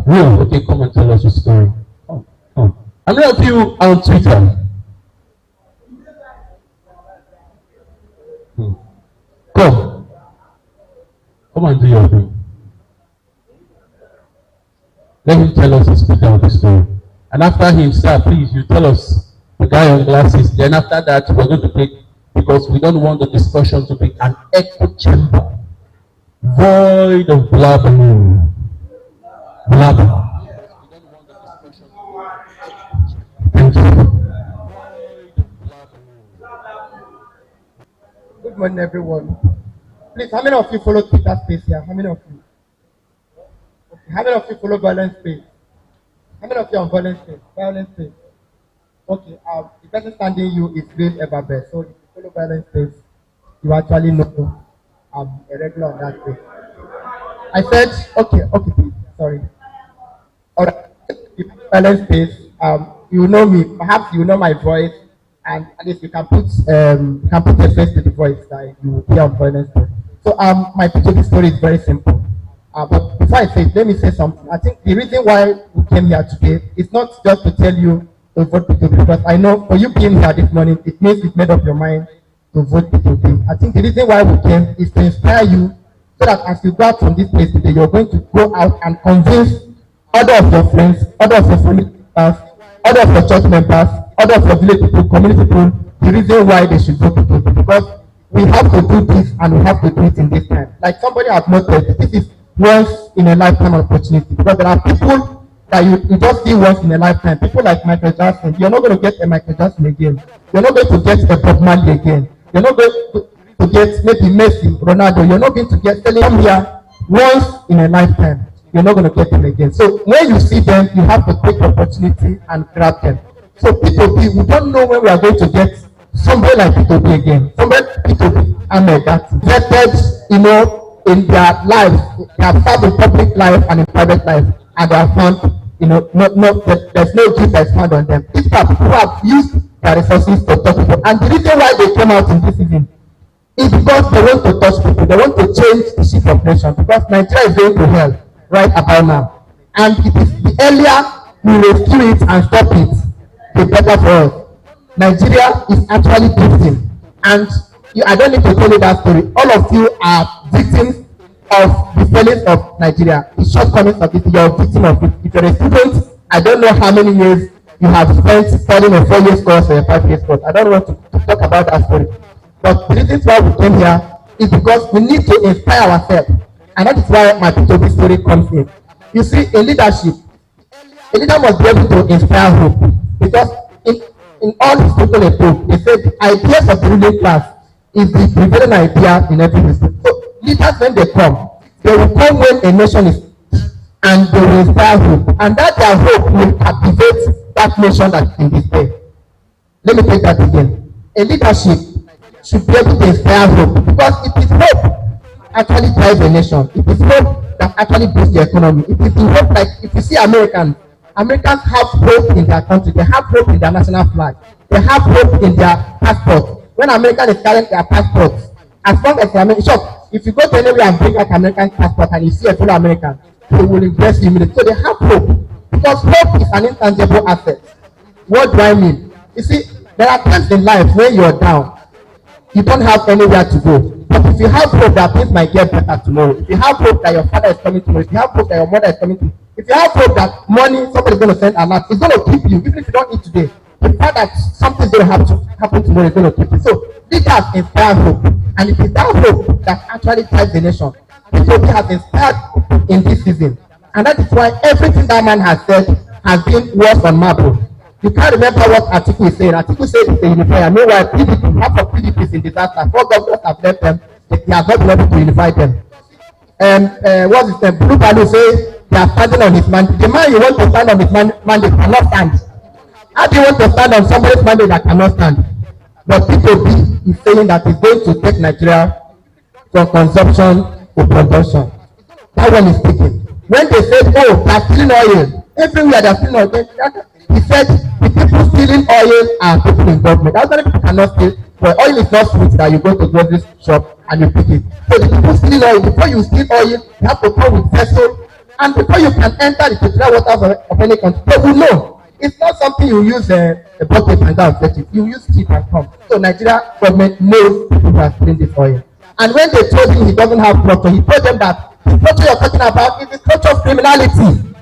No, okay, come and tell us your story. Come. How many of you are on Twitter? Come. Come and do your thing. Let him tell us his bit of the story. And after him, sir, please, you tell us the guy on glasses. Then after that, we're going to take, because we don't want the discussion to be an echo chamber, void of blabbering. Blabber. Thank you. Good morning, everyone. Please, how many of you follow Twitter Space here? How many of you? Okay. How many of you follow Violence Space? How many of you are on Violence Space? Violence Space. Okay. The person standing you is Grave Everbest. So if you follow Violence Space, you actually know I'm a regular on that space. I said, okay, please. Sorry. All right. If Violence Space, you know me. Perhaps you know my voice. And at least you can put a face to the voice that you hear on Violence Space. So my PTB story is very simple. But before I say it, let me say something. I think the reason why we came here today is not just to tell you to vote PTB, because I know for you being here this morning, it means you've made up your mind to vote PTB. I think the reason why we came is to inspire you, so that as you go out from this place today, you're going to go out and convince other of your friends, other of your family members, other of your church members, other of your village people, community people, the reason why they should vote PTB. Because we have to do this and we have to do it in this time. Like somebody has noted, this is once in a lifetime opportunity, because there are people that you just see once in a lifetime. People like Michael Jackson, you're not going to get a Michael Jackson again. You're not going to get a Bob Marley again. You're not going to get maybe Messi, Ronaldo. You're not going to get them here once in a lifetime. You're not going to get them again. So when you see them, you have to take the opportunity and grab them. So P2P, we don't know when we are going to get somebody like P2P again. Somebody P2P, Ahmed, that vetted, in their lives, they have served in public life and in private life, and they have found, there's no gift that's found on them. These are people who have used their resources to touch people. And the reason why they came out in this season is because they want to touch people. They want to change the shape of nation, because Nigeria is going to hell right about now. And it is the earlier we rescue it and stop it, the better for us. Nigeria is actually drifting. And I don't need to tell you that story. All of you are victims of the failings of Nigeria, the shortcomings of it. You're a victim of it. If you're a student, I don't know how many years you have spent studying a 4-year course or a 5-year course. I don't want to talk about that story. But the reason why we came here is because we need to inspire ourselves. And that is why my P2B story comes in. You see, in leadership, a leader must be able to inspire hope. Because in all historical approach, they said the ideas of the ruling class is the prevailing idea in every district. So leaders, when they will come when a nation is, and they will inspire hope. And that their hope will captivate that nation that is in despair. Let me take that again. A leadership should be able to inspire hope, because it is hope actually drives a nation. It is hope that actually boosts the economy. It is the hope, like if you see Americans have hope in their country. They have hope in their national flag. They have hope in their passport. When American is carrying their passports, as long as American, sure, if you go to anywhere and bring out American passport and you see a fellow American, they will impress you immediately. So they have hope, because hope is an intangible asset. What do I mean? You see, there are times in life when you are down, you don't have anywhere to go. But if you have hope that things might get better tomorrow, if you have hope that your father is coming tomorrow, if you have hope that your mother is coming tomorrow, if you have hope that money, somebody is going to send a lot, it's going to keep you, even if you don't eat today. The fact that something's going to happen tomorrow is going to keep you. So leaders inspire hope, and it is that hope that actually drives the nation. People has inspired in this season, and that is why everything that man has said has been worse on marble. You can't remember what article is saying. Article says it's a unifier. Meanwhile, PDP, half of PDP is in disaster. 4 governors have left them. They have not been able to unify them. What's his name? Blue Balu says they are standing on his mandate. The man you want to stand on his mandate cannot stand. How do you want to stand on somebody's mandate that cannot stand? But P2B is saying that it's going to take Nigeria from consumption to production. That one is speaking. When they said, oh, they are stealing oil, everywhere they are stealing oil, he said the people stealing oil are people in government. That's why people cannot steal. But oil is not sweet that you go to grocery shop and you pick it. So the people stealing oil, before you steal oil, you have to come with vessel And before you can enter the territorial waters of any country, they will know. It's not something you use a bucket and go and fetch it. You use ship and come. So Nigeria government knows people who are stealing this oil. And when they told him he doesn't have structure, he told them that the structure you're talking about is the structure of criminality.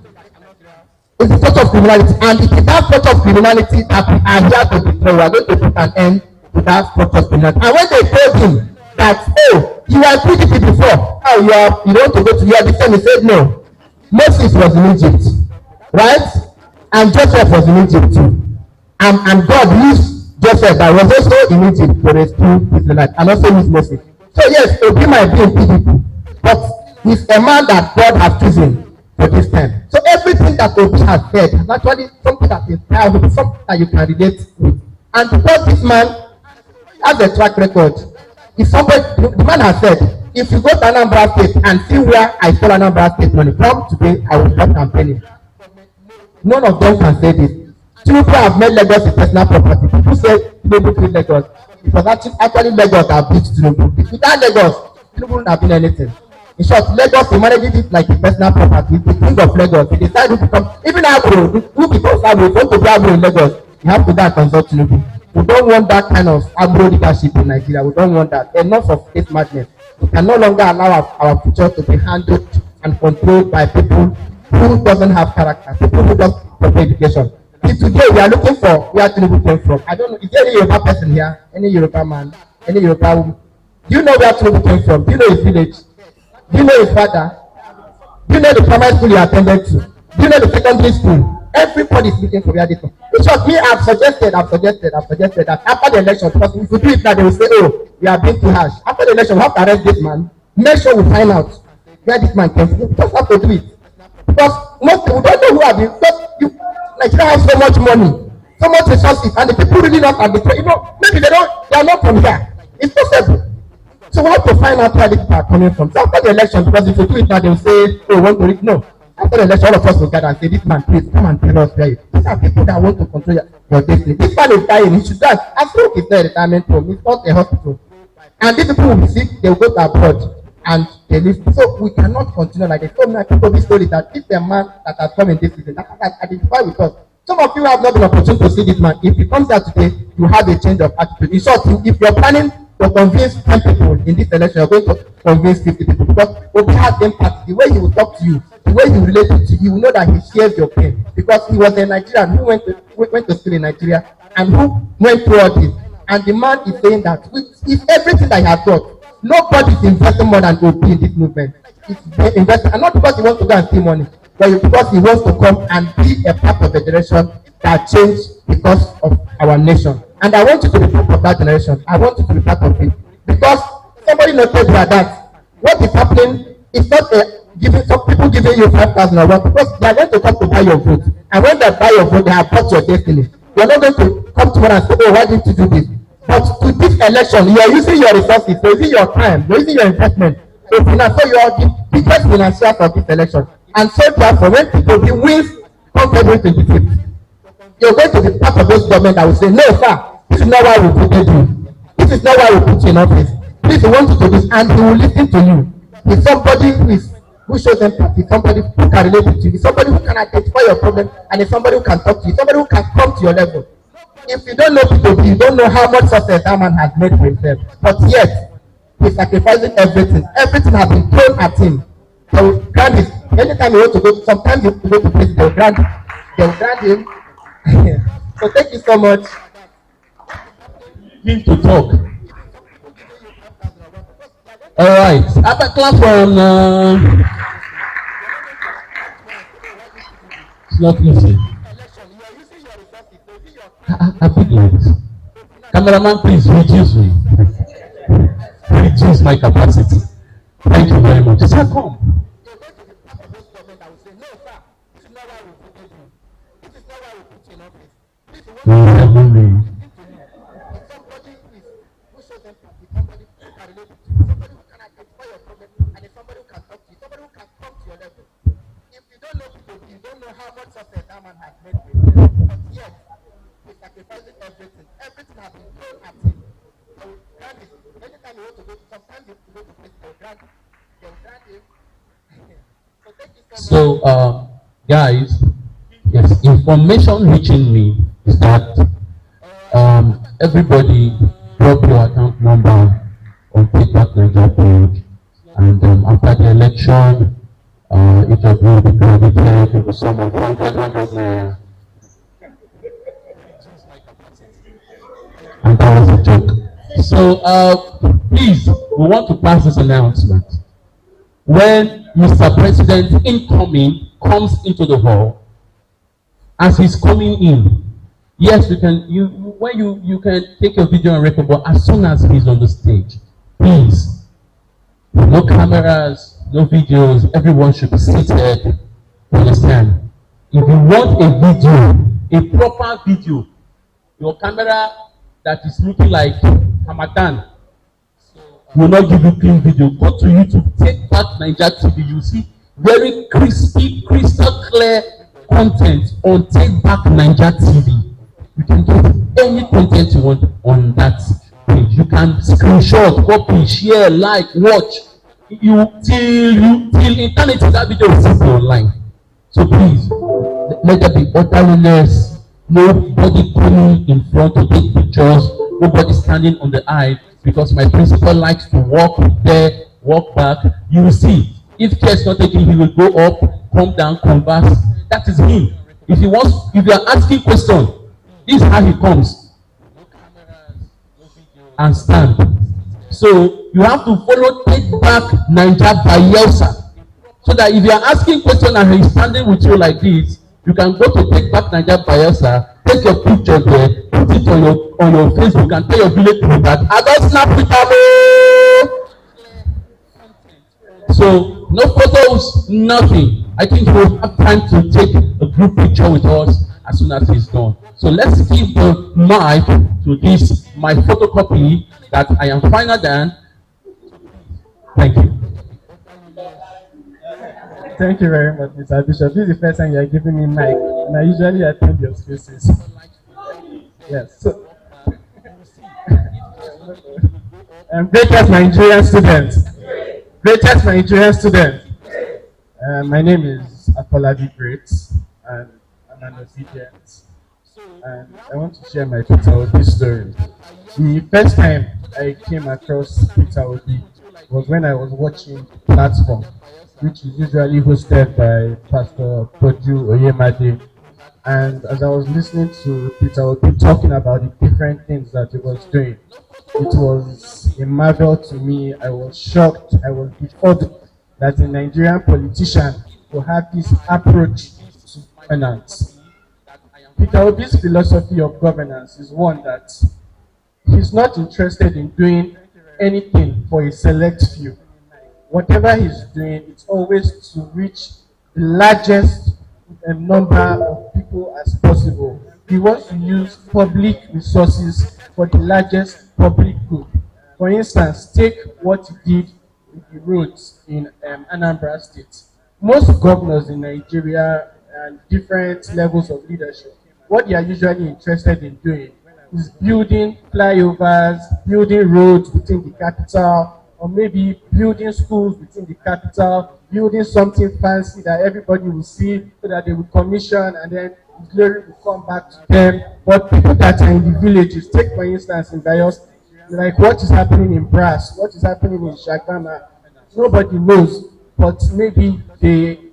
It's the structure of criminality. And it is that structure of criminality that we are here to destroy. We are going to put an end to that structure of criminality. And when they told him that, oh, you were PDP before, now you want to go to your defense, he said no. Moses was in Egypt, right? And Joseph was in Egypt too. And God used Joseph that was also in Egypt to rescue Israelites and also used Moses. So yes, Obi might be in PDP, but he's a man that God has chosen for this time. So everything that Obi has said is actually something that inspires you, something that you can relate with. And because this man has a track record, if somebody, the man has said, if you go to Anambra State and see where I stole Anambra State money from today, I will stop campaigning. None of them can say this. Tinubu have made Lagos a personal property. People say Tinubu killed Lagos. It was actually Lagos that beat Tinubu. Without Lagos, Tinubu wouldn't have been anything. In short, Lagos, he managed it like a personal property. The king of Lagos, he decided to become, even Agro, who becomes Agro, want to be Agro in Lagos, you have to go and consult Tinubu. We don't want that kind of Agro leadership in Nigeria. We don't want that. Enough of this madness. We can no longer allow our future to be handled and controlled by people who doesn't have character, people who don't have education. Today we are looking for where Tinubu came from. I don't know, is there any Yoruba person here? Any Yoruba man? Any Yoruba woman? Do you know where Tinubu came from? Do you know his village? Do you know his father? Do you know the primary school he attended to? Do you know the secondary school? Everybody is looking for where this one. In short, me, I've suggested that after the election, because if we do it now, they will say, oh, we are being too harsh. After the election, we have to arrest this man. Make sure we find out where this man came from. We just have to do it. Because most people don't know who are the, because Nigeria has so much money, so much resources, and the people really not arbitrate. You know, maybe they are not from here. It's possible. So we have to find out where these people are coming from. So after the election, because if you do it now, they will say, oh, want to read. No. After the election, all of us will gather and say, this man, please come and tell us where you. These are people that want to control your destiny. This man is dying. He should die. As long as it's not a retirement home, it's not a hospital. And these people will be sick, they will go to abroad and they live. So we cannot continue like this. So many people be story that if the man that has come in this season, that has identified with us. Some of you have not been opportunity to see this man. If he comes here today, you have a change of attitude. In short, if you're planning to convince 10 people in this election, you're going to convince 50 people. Because Obi has empathy. The way he will talk to you, the way he relate to you, you will know that he shares your pain. Because he was a Nigerian who went to school in Nigeria and who went through all this. And the man is saying that if everything that he has got, nobody is investing more than Obi in this movement. He's investing, and not because he wants to go and steal money, but because he wants to come and be a part of the generation that changed because of our nation. And I want you to be part of that generation. I want you to be part of it. Because somebody noted that what is happening is not some people giving you 5,000 or what, because they are going to come to buy your vote. And when they buy your vote, they have bought your destiny. You are not going to come tomorrow and say, oh, why didn't you do this? But to this election, you are using your resources, you're using your time, you're using your investment to finance. So you are the biggest financiers of this election. And so therefore, when people wins come February 25th, you're going to be part of those government that will say, no, sir, this is not why we voted you. This is not why we put you in office. Please, we want you to do this, and he will listen to you. He's somebody who shows empathy, somebody who can relate with you, he's somebody who can identify your problem, and he's somebody who can talk to you, somebody who can come to your level. If you don't know people, you don't know how much success that man has made for himself. But yet, he's sacrificing everything. Everything has been thrown at him. They will grant it. Anytime you want to go, sometimes you go to place, they will grant him. So thank you so much. Him to talk. All right. After class one, it's not easy. Obedience. Cameraman, please reduce me. Reduce my capacity. Thank you very much. Sir, come. Everything has been thrown at him. So grant it. Anytime you want to go, sometimes you go to place, they'll grant him. So, guys, yes, information reaching me is that everybody drop your account number on Take Back Nigeria page, and after the election, it will be credited with some of 100 naira. And that was a joke. So, please, we want to pass this announcement. When Mr. President incoming comes into the hall, as he's coming in, yes, you can you can take your video and record, but as soon as he's on the stage, please, no cameras, no videos, everyone should be seated. You understand? If you want a video, a proper video, your camera that is looking like Hamadan will not give you clean video. Go to YouTube, Take Back Naija TV. You see very crispy, crystal clear content on Take Back Naija TV. You can get any content you want on that page. You can screenshot, copy, share, like, watch. Till eternity that video will sit online. So please, let there be orderliness. Nobody coming in front to take pictures. Nobody standing on the aisle, because my principal likes to walk there, walk back. You will see. If care is not taken, he will go up, come down, converse. That is him. If you are asking questions, this is how he comes. And stand. So you have to follow Take Back Naija BAYELSA. So that if you are asking questions and he's standing with you like this, you can go to Take Back Naija BAYELSA, take your picture there, put it on your Facebook, and tell your village people that I don't snap with them. So no photos, nothing. I think we'll have time to take a group picture with us as soon as he's done. So let's give the mic to this, my photocopy that I am finer than. Thank you. Thank you very much, Mr. Bishop. This is the first time you are giving me mic, and I usually attend your spaces. Yes. So, greatest Nigerian student. Greatest Nigerian student. My name is Apolabi Great, and I'm an Obidients. And I want to share my Peter Obi story. The first time I came across Peter Obi was when I was watching Platform, which is usually hosted by Pastor Poju Oyemade. And as I was listening to Peter Obi talking about the different things that he was doing, it was a marvel to me. I was shocked. I was befuddled that a Nigerian politician will have this approach to governance. Peter Obi's philosophy of governance is one that he's not interested in doing anything for a select few. Whatever he's doing, it's always to reach the largest number of people as possible. He wants to use public resources for the largest public good. For instance, take what he did with the roads in Anambra State. Most governors in Nigeria and different levels of leadership, what they are usually interested in doing is building flyovers, building roads within the capital, or maybe building schools within the capital, building something fancy that everybody will see so that they will commission, and then the glory will come back to them. But people that are in the villages, take for instance in Bios, like what is happening in Brass, what is happening in Shagama, nobody knows, but maybe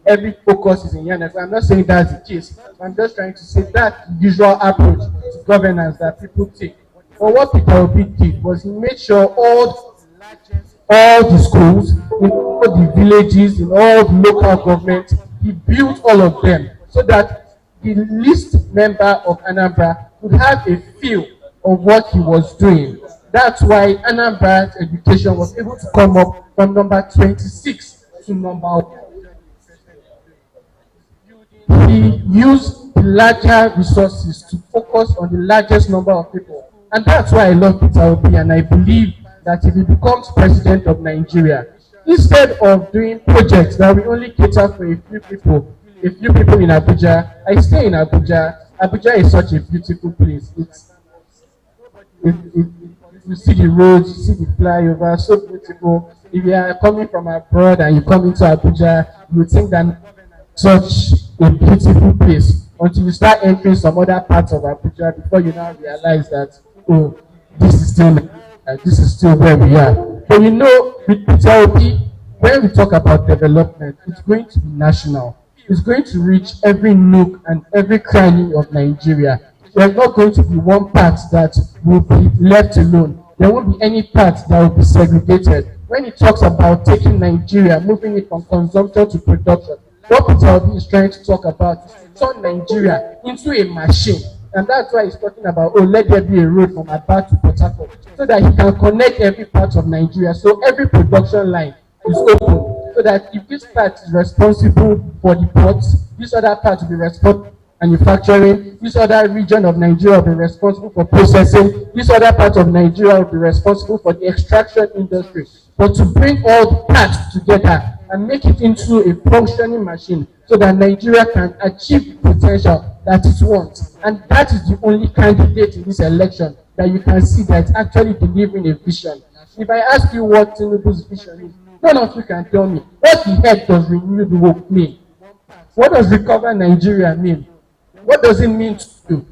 every focus is in Yana. I'm not saying that's the case. I'm just trying to say that usual approach to governance that people take. But what Peter Obi did was he made sure all the schools, in all the villages, in all the local governments, he built all of them so that the least member of Anambra could have a feel of what he was doing. That's why Anambra's education was able to come up from number 26 to number 1. He used the larger resources to focus on the largest number of people. And that's why I love Peter Obi, and I believe that if he becomes president of Nigeria, instead of doing projects that will only cater for a few people in Abuja. I stay in Abuja. Abuja is such a beautiful place. you see the roads, you see the flyover, so beautiful. If you are coming from abroad and you come into Abuja, you would think that such a beautiful place until you start entering some other parts of Abuja before you now realize that, oh, this is still where we are. But you know, with Peter Obi, when we talk about development, it's going to be national. It's going to reach every nook and every cranny of Nigeria. There's not going to be one part that will be left alone. There won't be any part that will be segregated. When it talks about taking Nigeria, moving it from consumption to production, what Peter Obi is trying to talk about is to turn Nigeria into a machine. And that's why he's talking about, oh, let there be a road from Aba to Port Harcourt, so that he can connect every part of Nigeria. So every production line is open. So that if this part is responsible for the ports, this other part will be responsible for manufacturing, this other region of Nigeria will be responsible for processing, this other part of Nigeria will be responsible for the extraction industry. But to bring all the parts together and make it into a functioning machine so that Nigeria can achieve the potential that it wants. And that is the only candidate in this election that you can see that is actually delivering a vision. If I ask you what Tinubu's vision is, none of you can tell me. What the heck does renewed hope mean? What does recover Nigeria mean? What does it mean to do?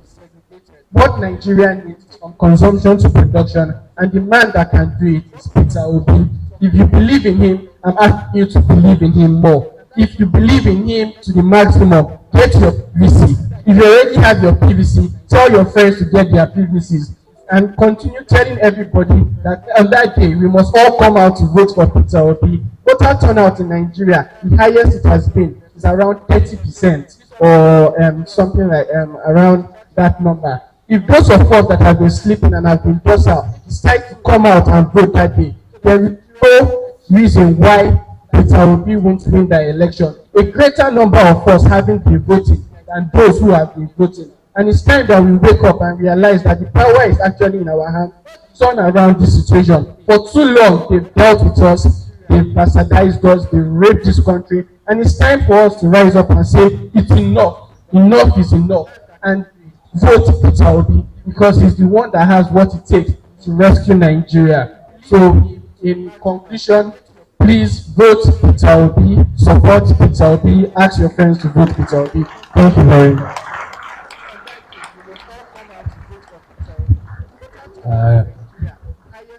What Nigeria needs is from consumption to production, and the man that can do it is Peter Obi. If you believe in him, I'm asking you to believe in him more. If you believe in him to the maximum, get your PVC. If you already have your PVC, tell your friends to get their PVCs. And continue telling everybody that on that day we must all come out to vote for Peter Obi. Voter turnout in Nigeria, the highest it has been, is around 30% or something like around that number. If those of us that have been sleeping and have been docile decide to come out and vote that day, there is no reason why Peter Obi won't win that election. A greater number of us haven't been voting than those who have been voting. And it's time that we wake up and realize that the power is actually in our hands. Turn around this situation. For too long, they've dealt with us, they've bastardized us, they've raped this country, and it's time for us to rise up and say, it's enough. Enough is enough. And vote Peter Obi, because he's the one that has what it takes to rescue Nigeria. So, in conclusion, please vote Peter Obi, support Peter Obi, ask your friends to vote Peter Obi. Thank you very much.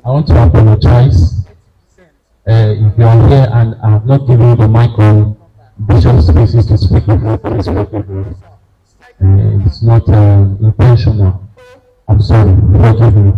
I want to apologize if you are here and I have not given you the mic on Bishop spaces to speak before. It's not intentional. I'm sorry. Forgive me.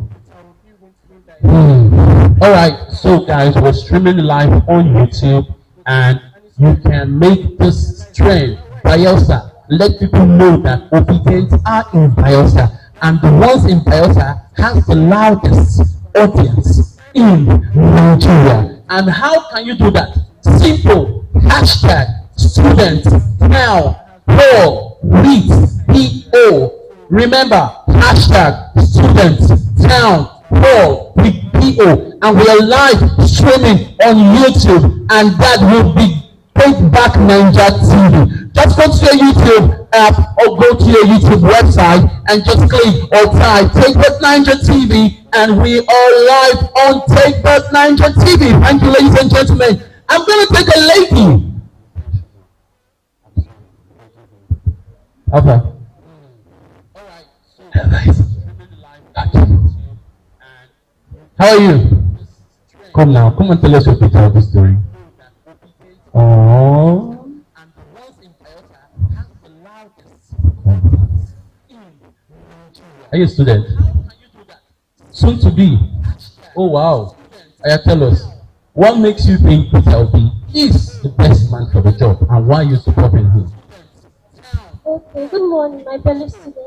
Alright, so guys, we're streaming live on YouTube and you can make this trend. BAYELSA, let people know that Obidients are in BAYELSA, and the ones in BAYELSA has the loudest audience in Nigeria. And how can you do that? Simple. Hashtag student now Paul with PO. Remember, hashtag student town Paul with PO. And we are live streaming on YouTube, and that will be Take Back Ninja TV. Just go to your YouTube app or go to your YouTube website and just click or type Take Back Ninja TV, and we are live on Take Back Ninja TV. Thank you, ladies and gentlemen. I'm going to take a lady. Okay. How are you? Come now. Come and tell us your Peter Obi story. Oh. Are you a student? Soon to be. Oh wow. Tell us, what makes you think Peter Obi is the best man for the job, and why you supporting him? Okay, good morning, my fellow students.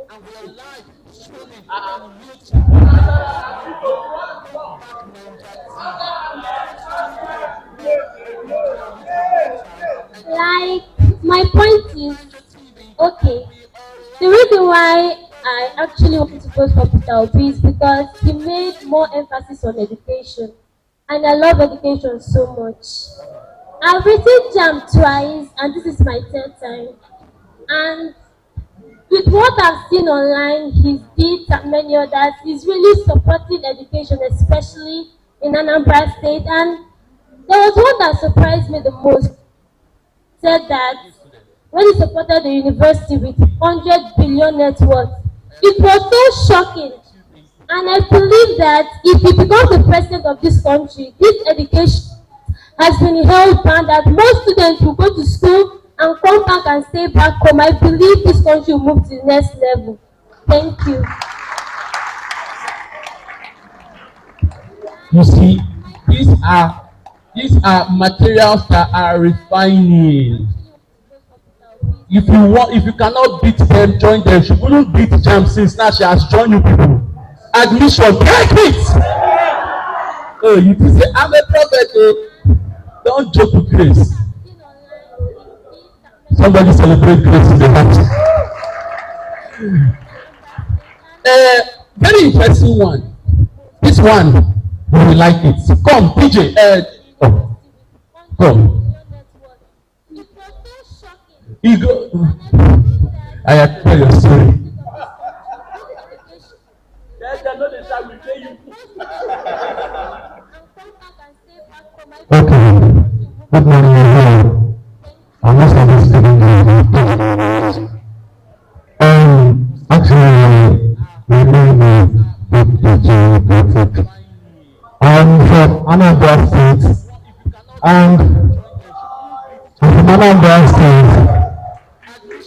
Like, my point is, okay, the reason why I actually wanted to vote for Peter Obi is because he made more emphasis on education, and I love education so much. I've written JAM twice, and this is my third time. And with what I've seen online, his deeds and many others, he's really supporting education, especially in Anambra State. And there was one that surprised me the most. Said that when he supported the university with 100 billion net worth, it was so shocking. And I believe that if he becomes the president of this country, this education has been held down, that most students will go to school and come back and stay back home. I believe this country will move to the next level. Thank you. You see, these are materials that are refining. If you cannot beat them, join them. She wouldn't beat Jam since now she has joined you people. Admission, take it! Oh, you can say, I'm a prophet. Don't joke with grace. Somebody celebrate grace in the house. Very interesting one. This one, you will like it. Come, DJ. Come. You go. I have tell your story. Okay. Good morning, everyone. I'm not participating actually, my name is Patrick. I'm from Anambra State, and I'm from Anambra State,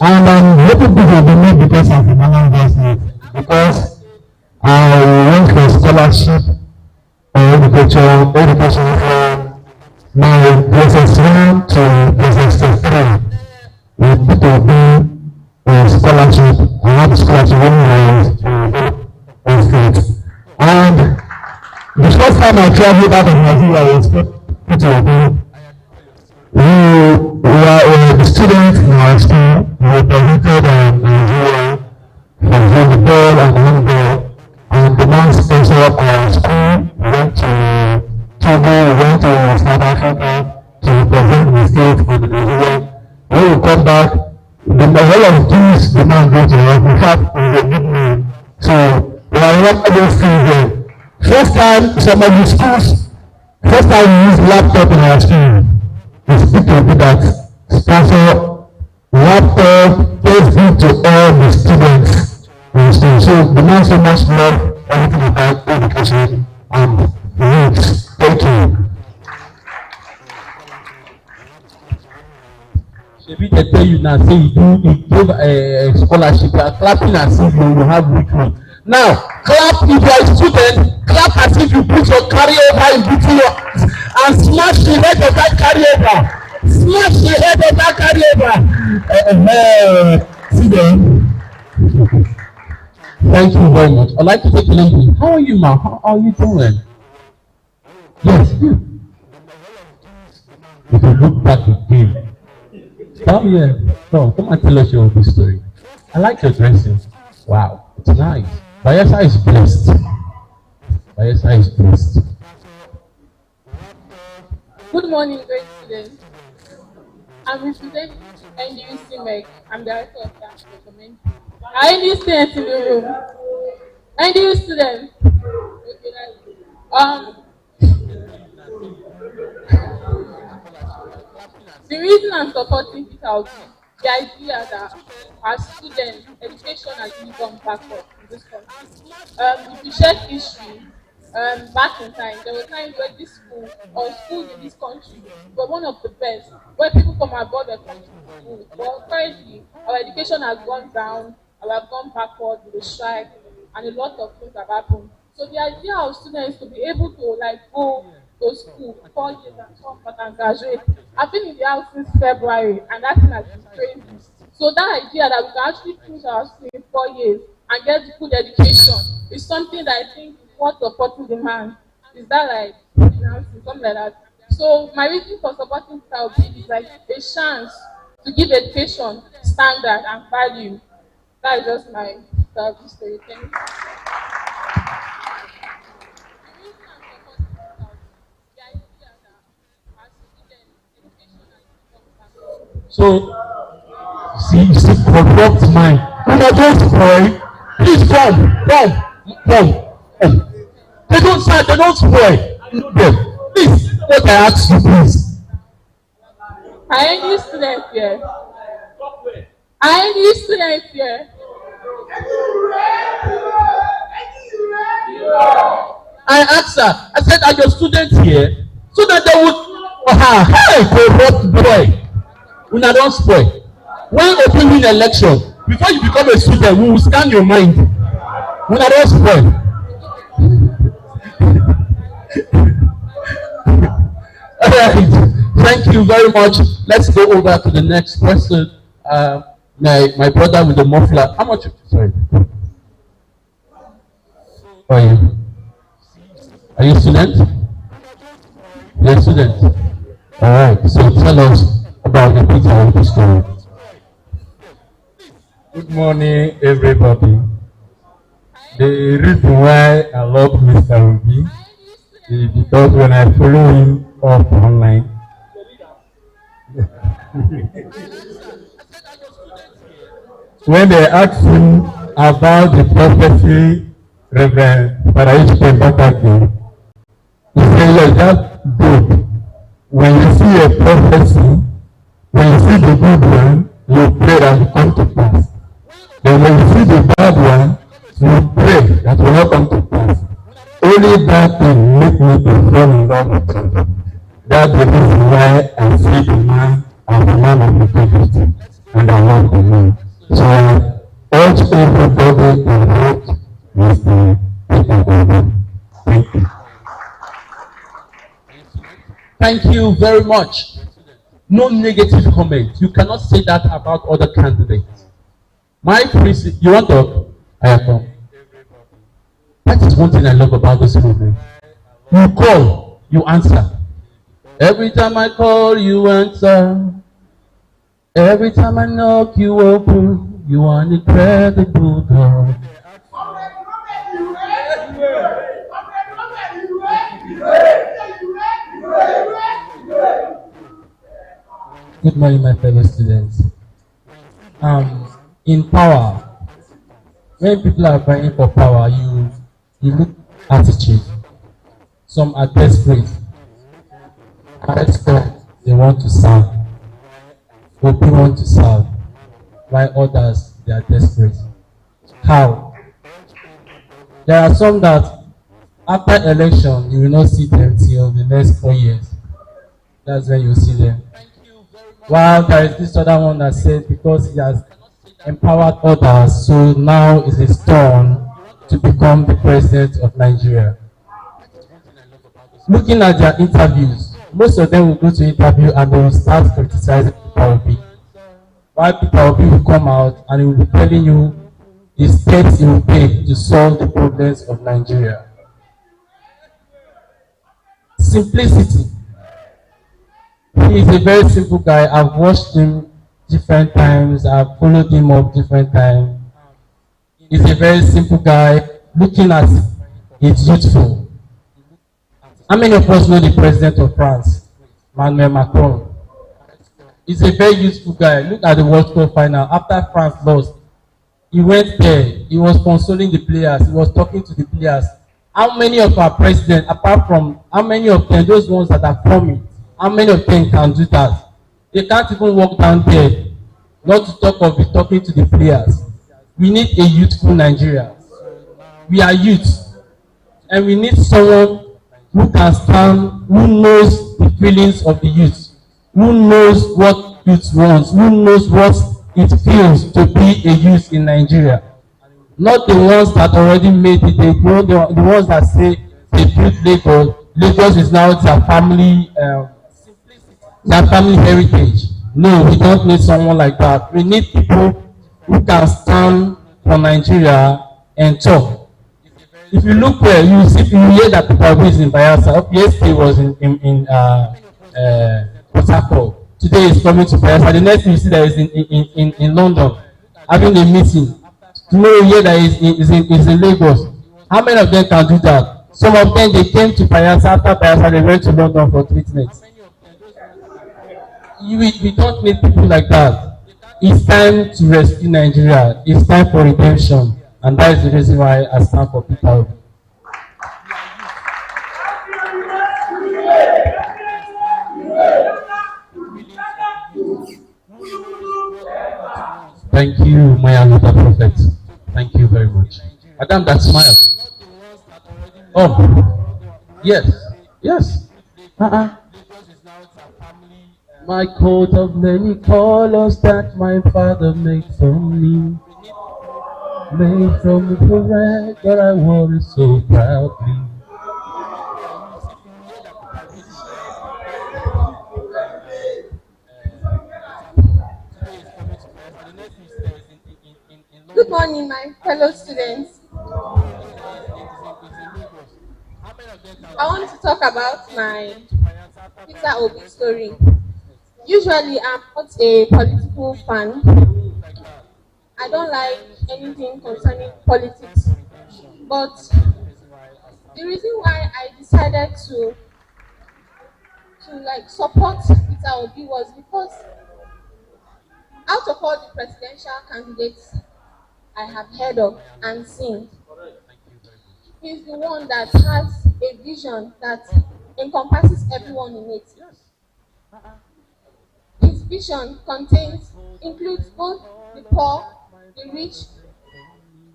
and I'm little bit of me because I'm from Anambra State, because I went for scholarship or education from my SS1 to SS3 with B2B scholarship. I had scholarship when I was State. And the first time I traveled out of Nigeria was B2B. We were the students in our school. We represented Nigeria from volleyball and handball. And the man sponsored our school. We went to Togo, we went to South Africa to represent the state for the Nigeria. When we come back, the whole of these the man go to us. In fact, he's a good man. So we are one of those things there. First time some of the schools, first time we use laptop in our school. The speaker did that sponsor laptop, Facebook to all the students. So the man so much love everything about education and youth. Thank you. Shebi they tell you now say you give a scholarship, you are clapping as if you have weekly. Now clap if you are a student, clap as if you put your carryover in between your and smash the head of that carryover. Smash the head of that carryover. See them. Thank you very much. I'd like to take a little. How are you, ma? How are you doing? Yes, you. If you look back again, come here. Come and tell us your own story. I like your dressing. Wow, it's nice. Bayelsa is blessed. Bayelsa is blessed. Good morning, great students. I'm representing NDU CIVIC. I'm director of that document. Are NDU students in the room? NDU students. The reason I'm supporting Peter Obi, the idea that as students, education has really gone backward in this country. If you check history, back in time, there were times where this school or schools in this country were one of the best, where people from abroad were coming to school. But currently, our education has gone down, we have gone backward with the strike, and a lot of things have happened. So the idea of students to be able to go to school 4 years and come back and graduate. I've been in the house since February, and that thing has been crazy. So that idea that we can actually finish our school in 4 years and get good education is something that I think is worth supporting the man. Is that something like that? So my reason for supporting Peter is a chance to give education standard and value. That is just my story. Thank you. So, see, corrupt mind. Who una don spoil. Please come. They don't start, they don't spoil. Please, what I ask you, please. Are any students here? Are any students here? I asked her, I said, are your students here? So that they would, hey, corrupt boy. Una don spoil. When open win election, before you become a student, we will scan your mind. Una don spoil. All right, thank you very much. Let's go over to the next person. My brother with the muffler. How much? Sorry. How are you? Are you a student? You're a student. All right. So tell us about the Peter Obi story. Good morning, everybody. The reason why I love Mr. Obi is because when I follow him up online, when they ask him about the prophecy, Reverend Paraishke Bakake, he said, yes, that's good. When you see a prophecy, when you see the good one, you pray that it come to pass. Then when you see the bad one, you pray that will not come to pass. Only that thing make me to fall in love with him. That's the reason why I see the man as a man of integrity, and I love the man. So I urge everybody to vote Mr. Peter Obi. Thank you. Thank you very much. No negative comment. You cannot say that about other candidates. My principle, you want to? I have come. That is one thing I love about this movement. You call, you answer. Every time I call, you answer. Every time I knock, you open. You are an incredible God. Good morning, my fellow students. In power, when people are vying for power, you look at attitude. Some are desperate. They want to serve. People want to serve. While others, they are desperate. How? There are some that after election, you will not see them till the next 4 years. That's when you see them. While there is this other one that said because he has empowered others, so now it is his turn to become the president of Nigeria. Looking at their interviews, most of them will go to interview and they will start criticizing Peter Obi. While Peter Obi will come out and he will be telling you the steps he will take to solve the problems of Nigeria. Simplicity. He is a very simple guy. I've watched him different times. I've followed him up different times. He's a very simple guy. Looking at it's youthful. How many of us know the president of France, Emmanuel Macron? He's a very useful guy. Look at the World Cup final. After France lost, he went there. He was consoling the players. He was talking to the players. How many of our presidents, apart from how many of them, those ones that are coming, how many of them can do that? They can't even walk down there, not to talk of talking to the players. We need a youthful Nigeria. We are youth, and we need someone who can stand, who knows the feelings of the youth, who knows what youth wants, who knows what it feels to be a youth in Nigeria. Not the ones that already made it, the ones that say they built Lagos. Lagos is now their family heritage. No, we don't need someone like that. We need people who can stand for Nigeria and talk. If you look there, you hear that Peter Obi is in Bayelsa. Yesterday was in Port Harcourt. Today is coming to Bayelsa. The next thing you see that is in London, having a meeting. Tomorrow you hear that is in Lagos. How many of them can do that? Some of them, they came to Bayelsa. After Bayelsa, they went to London for treatment. We don't need people like that. It's time to rescue Nigeria. It's time for redemption. And that is the reason why I stand for Peter Obi. Thank you, my Luther Prophet. Thank you very much. Madam, that smile. Oh, yes, yes. My coat of many colors that my father made for me. Made from the red that I wore it so proudly. Good morning, my fellow students. I want to talk about my Peter Obi story. Usually, I'm not a political fan. I don't like anything concerning politics. But the reason why I decided to support Peter Obi was because out of all the presidential candidates I have heard of and seen, he's the one that has a vision that encompasses everyone in it. His vision includes both the poor, the rich,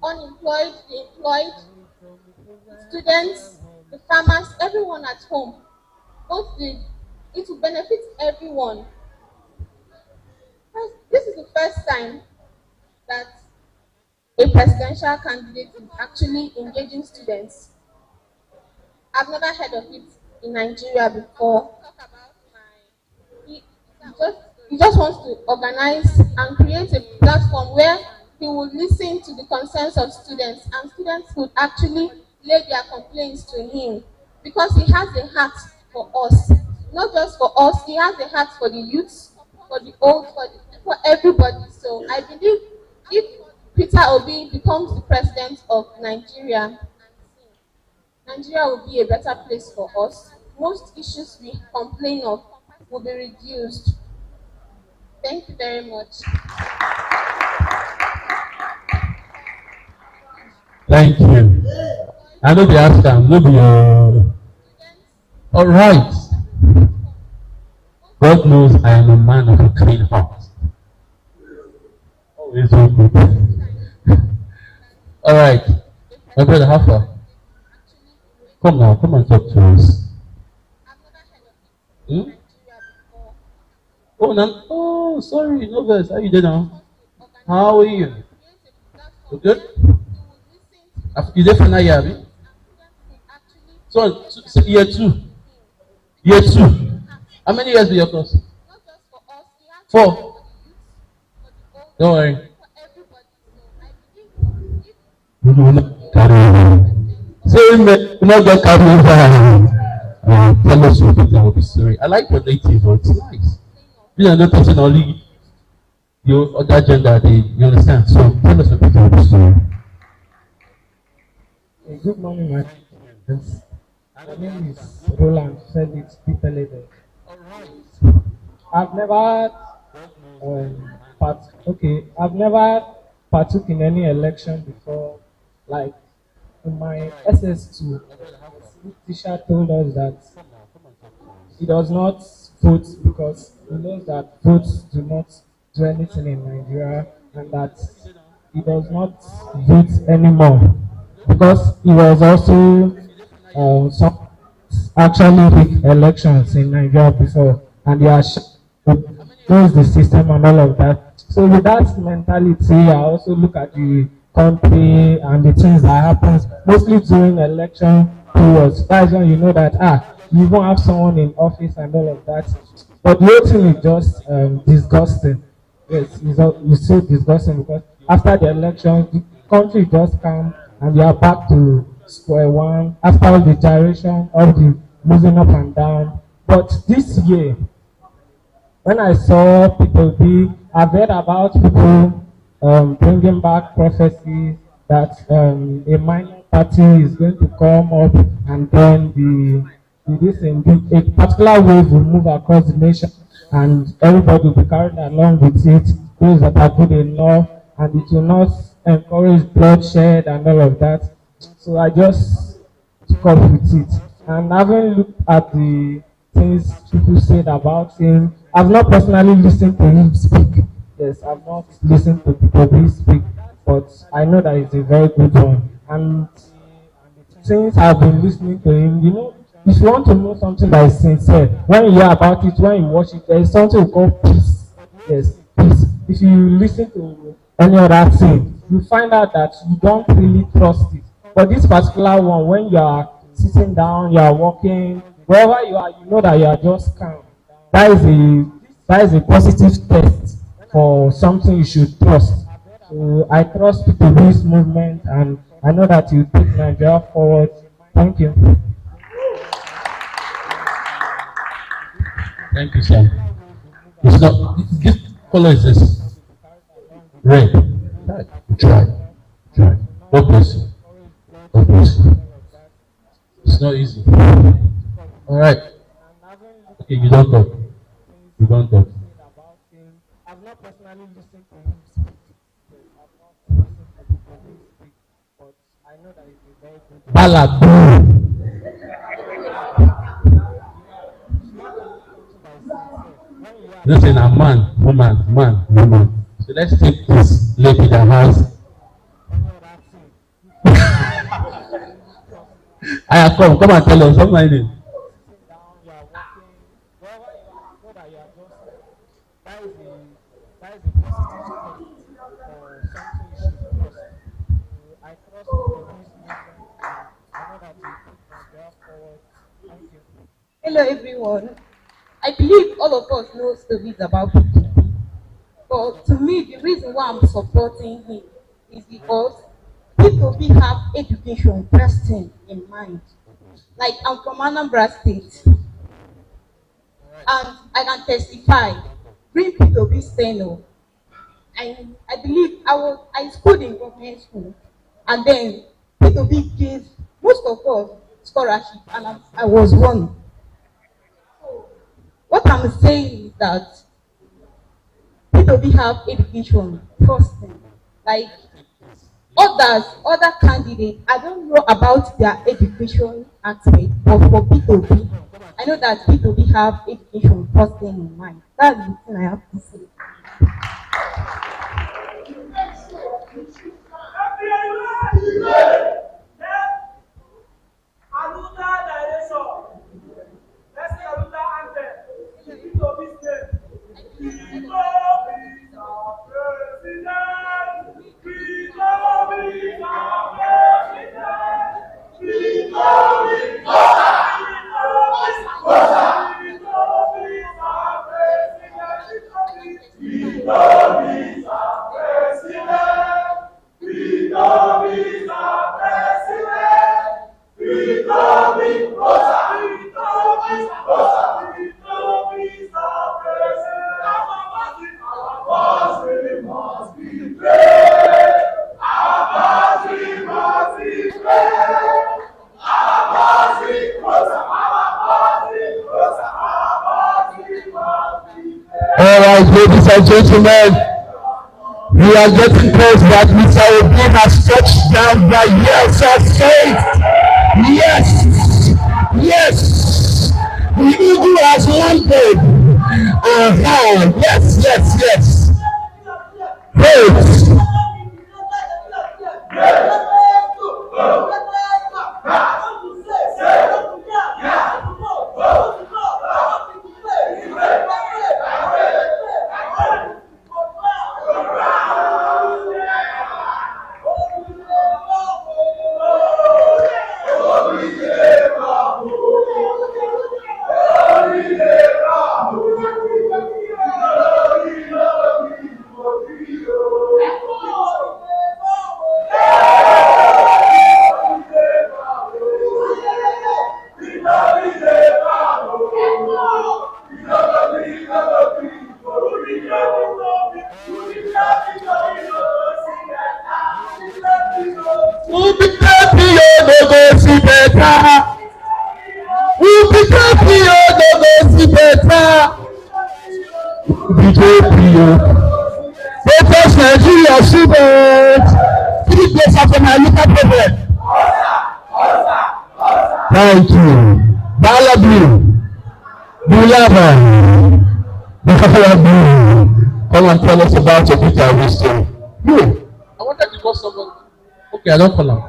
unemployed, the employed, students, the farmers, everyone at home. It will benefit everyone. This is the first time that a presidential candidate is actually engaging students. I've never heard of it in Nigeria before. He just wants to organize and create a platform where he will listen to the concerns of students, and students would actually lay their complaints to him, because he has a heart for us. Not just for us, he has a heart for the youths, for the old, for everybody. So I believe if Peter Obi becomes the president of Nigeria, Nigeria will be a better place for us. Most issues we complain of will be reduced. Thank you very much. Thank you. I know the answer. All right. God knows I am a man of a clean heart. Oh, it's so good. All right. My brother, how far? Come now, come and talk to us. Hmm? Oh, sorry, no verse. How you doing now? How are you? You good? You there for now, Yabi? So, year two. Year two. How many years do you course? 4. Don't worry. We will not carry on. Say, we not get carried on. Tell us what Peter Obi story. I like your native, but it's nice. You are not touching only your other gender, you understand? So tell us what Peter Obi story. Good morning, my friends. My name is Roland Felix Pipelede. I've never I've never partook in any election before. Like in my SS2, the teacher told us that he does not vote because he knows that votes do not do anything in Nigeria, and that he does not vote anymore because he was also some actually rigged elections in Nigeria before, and he has knows the system and all of that. So with that mentality, I also look at the country and the things that happens mostly during election periods. That's when you know that you won't have someone in office and all of that. But the whole thing is just disgusting. Yes, it's so disgusting because after the election, the country just come and we are back to square one after all the gyration, all the moving up and down. But this year, when I saw people I've heard about people bringing back prophecies that a minor party is going to come up, and then a particular wave will move across the nation and everybody will be carried along with it. those that are good enough, and it will not encourage bloodshed and all of that. So I just took up with it. And having looked at the things people said about him, I've not personally listened to him speak. Yes, I've not listened to people speak, but I know that he's a very good one. And since I've been listening to him, you know, if you want to know something that is sincere, when you hear about it, when you watch it, there is something called peace. Yes, peace. If you listen to any other thing, you find out that you don't really trust it. But this particular one, when you are sitting down, you are walking, wherever you are, you know that you are just calm. That is a positive test for something you should trust. So I trust this movement, and I know that you take Nigeria forward. Thank you. Thank you, sir. It's not, this color is this red. Try. God bless you. God bless you. It's not easy. All right. Okay, you don't talk. You don't talk. I've not personally listened to him speak. I've not listened to people speak, but I know that he's a very good Baladu. Listen, a man, woman. So let's take this lady that has. I come and tell us something. down, you are walking, wherever you are, know that you are just that is a positive step for something you should trust. So I trust in this movement, and I know that you put Nigeria forward. Thank you. Hello everyone. I believe all of us know stories about P2P. But to me, the reason why I'm supporting him is because P2P have education first thing in mind. Like, I'm from Anambra State, and I can testify during P2P tenure. And I believe I schooled in government school, and then P2P gave most of us scholarship, and I was one. What I'm saying is that people have education first thing. Like other candidates, I don't know about their education aspect, but for P2P, I know that P2P have education first thing in mind. That's the thing I have to say. Alright, ladies and gentlemen, we are getting close that Mr. Obi has touched down by BAYELSA State. Yes, the eagle has landed. Yes. Great. Greatest Nigeria students. 3 days after my local president. Thank you. Bala Blue. Bulava. Bala Blue. Come and tell us about your Peter Wisdom. I wanted to call someone. Okay, I don't call him.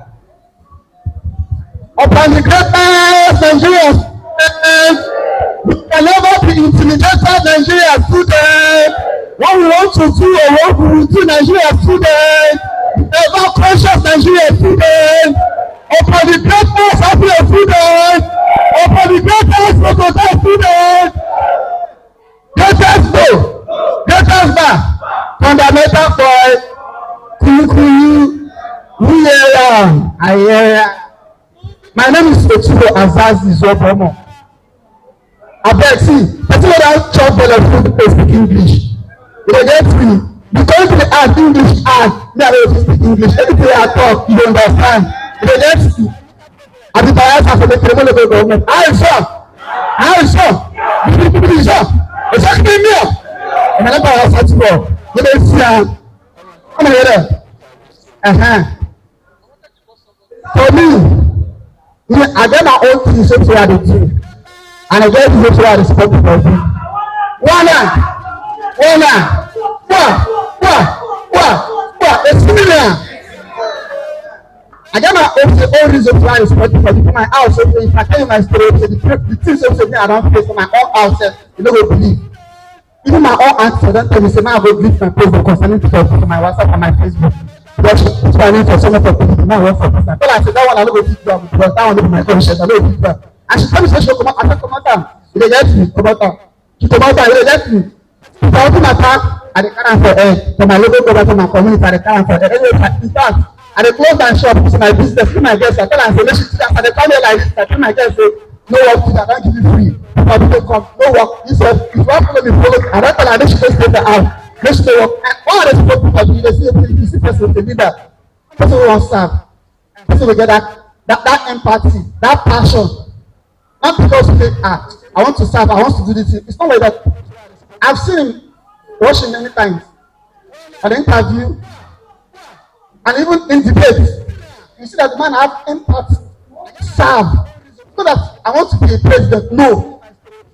Upon the greatest Nigeria students, we can never be intimidated Nigeria students. What we want to do or what we will do Nigeria students, ever conscious Nigeria students, upon the greatest African students, upon the greatest Sokoto students, greatest go, greatest back, fundamental boy, Kuyu, Ayera. My name is Otubo Azazi Zobomo. I beg, see, person wey don chop belle food dey speak English. You dey get me? Because they ask English and me I no fit speak English. Anything I talk, you dey understand. You dey get me? I be bias for the Keremo local government. How is sure? Bibi sure. O check me here. And I never ask at all. You dey see am. Come here. For me, I get my own things so I dey do. And I get to so I respect people. One. I get my own reason why I respect people. For my house, if I tell you my story, the things so me I don't face for my own house, you no go believe. Even my own answer don't tell me say now I go delete my post concerning people for my WhatsApp and my Facebook. Because it's my name for someone for people. Now I work for person. I tell her I say that one I no go fit do because that one no be my conscience. I no go fit do. And she tell me say she go come out. I say come out. You dey get me? Come out. She come out. You dey get me? If I open my car, I dey carry am for head. For my local government for my community, I dey carry am for head. Anyway, in fact, I dey close down shop to my business. To my guests, I tell her say make she I dey come here like this. I tell my guests say no work, I don't give you free. If I people come, no work. If you want follow me, follow. I don't tell her make she go stay the house. Make she dey work. And all the support people do, they see you see person dey leader. Person wey wan serve. Person wey get that empathy, that passion. Not because you say, I want to serve, I want to do this. It's not like that. I've seen him watching many times at the interview and even in debate. You see that the man have empathy, serve. So that I want to be a president. No.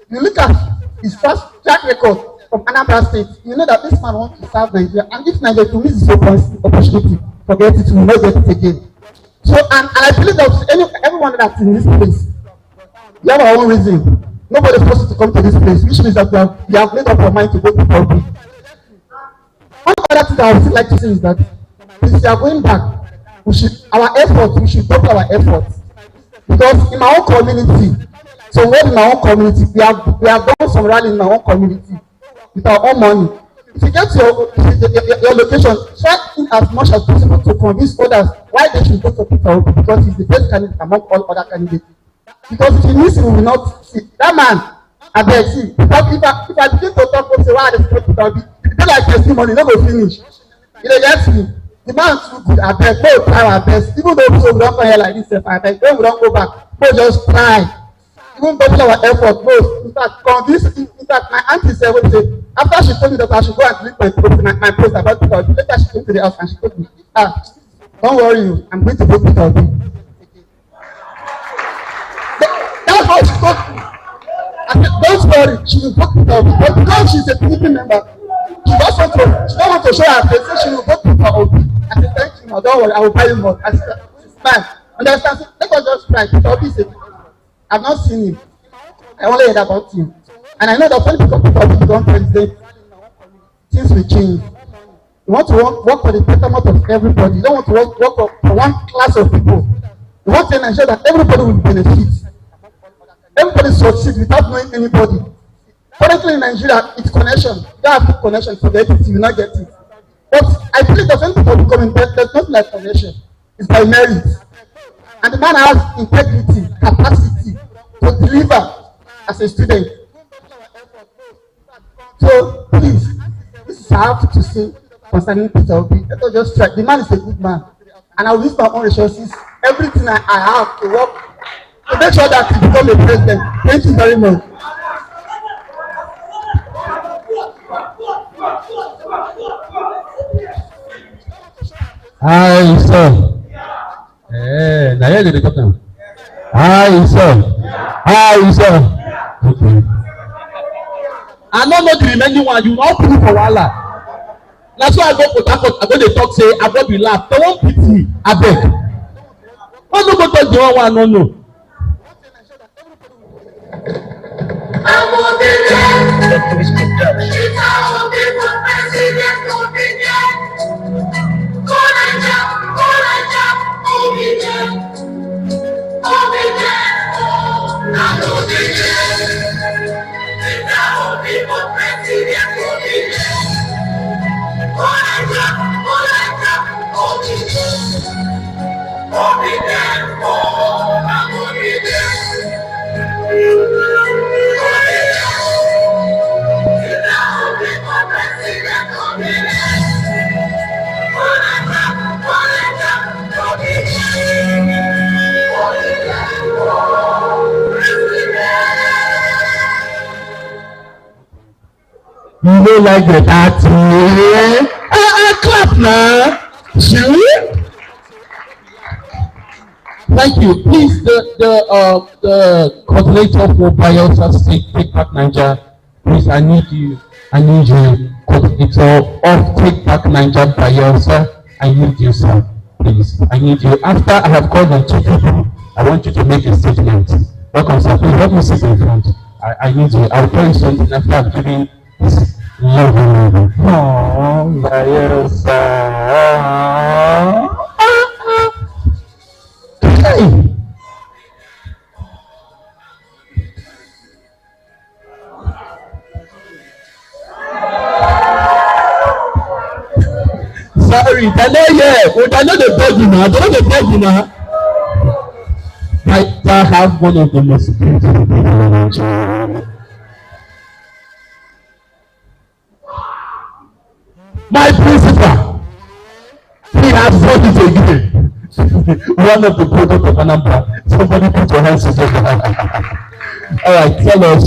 You look at his first track record from Anambra State, you know that this man wants to serve Nigeria. And if Nigeria to miss this opportunity, forget it, we will not get it again. So, and I believe that everyone that's in this place, you have our own reason. Nobody forced you to come to this place, which means that you have made up your mind to go to public. One other thing that I would still like to say is that if we are going back, we should double our efforts. Because in my own community, so when in my own community, we have done some rally in my own community with our own money. If you get your location, try as much as possible to convince others why they should go for Peter Obi, because he's the best candidate among all other candidates. Because if you miss him, we will not see that man. I beg, see, if I begin to talk, say why I respect Peter Obi, they like testimony, no go finish. You know, get me. The man too good. I beg, go try our best. Even though we don't come here like this, I beg, when we don't go back, go just try. Even double our effort, both. In fact, convince. In fact, my auntie said, after she told me that I should go and delete my post about Peter Obi, later she came to the house and she told me, don't worry, I'm going to vote Peter Obi. That's how she told me. I said, don't worry, she will vote Peter Obi. But because she's a committee member, she don't want to show her face, so she will vote Peter Obi. I said, thank you, don't worry, I will buy you more. I said, man, understand? Let us just try. Peter Obi is a I've not seen him. I only heard about him. And I know that when people become president, things will change. You want to work for the betterment of everybody. You don't want to work for one class of people. You want to ensure that everybody will benefit. Everybody succeed without knowing anybody. Currently in Nigeria, it's connection. You don't have connection, forget it, you will not get it. But I believe that when people become important, there's nothing like connection. It's by merit. And the man has integrity, capacity to deliver as a student. So please, this is how I have to say concerning Peter Obi. Let us just try. The man is a good man. And I will use my own resources, everything I have to work to make sure that he becomes a president. Thank you very much. I saw. Now here they talk now. I saw. Okay. I no know the remaining one. You wan prove for wahala. Na so I go Port Harcourt. I go dey talk say I go be laugh. They wan beat me. Abeg. Why no go talk the one wey I no know? You don't like the party? Clap now. Thank you. Please, the coordinator for BAYELSA State Take Back Niger. Please, I need you. Coordinator of Take Back Niger BAYELSA. I need you, sir. Please, I need you. After I have called on 2 people, I want you to make a statement. Welcome, sir. Please help me sit in front. I need you. I'll tell you something after I've given this love. Oh, BAYELSA. Hey. Sorry, they're not here. But I know they beg you now. They know they beg you now. I have one of the most beautiful people in Nigeria. My principal, he has done it again. One of the products of Anambra. Somebody put your hands together. All right, tell us.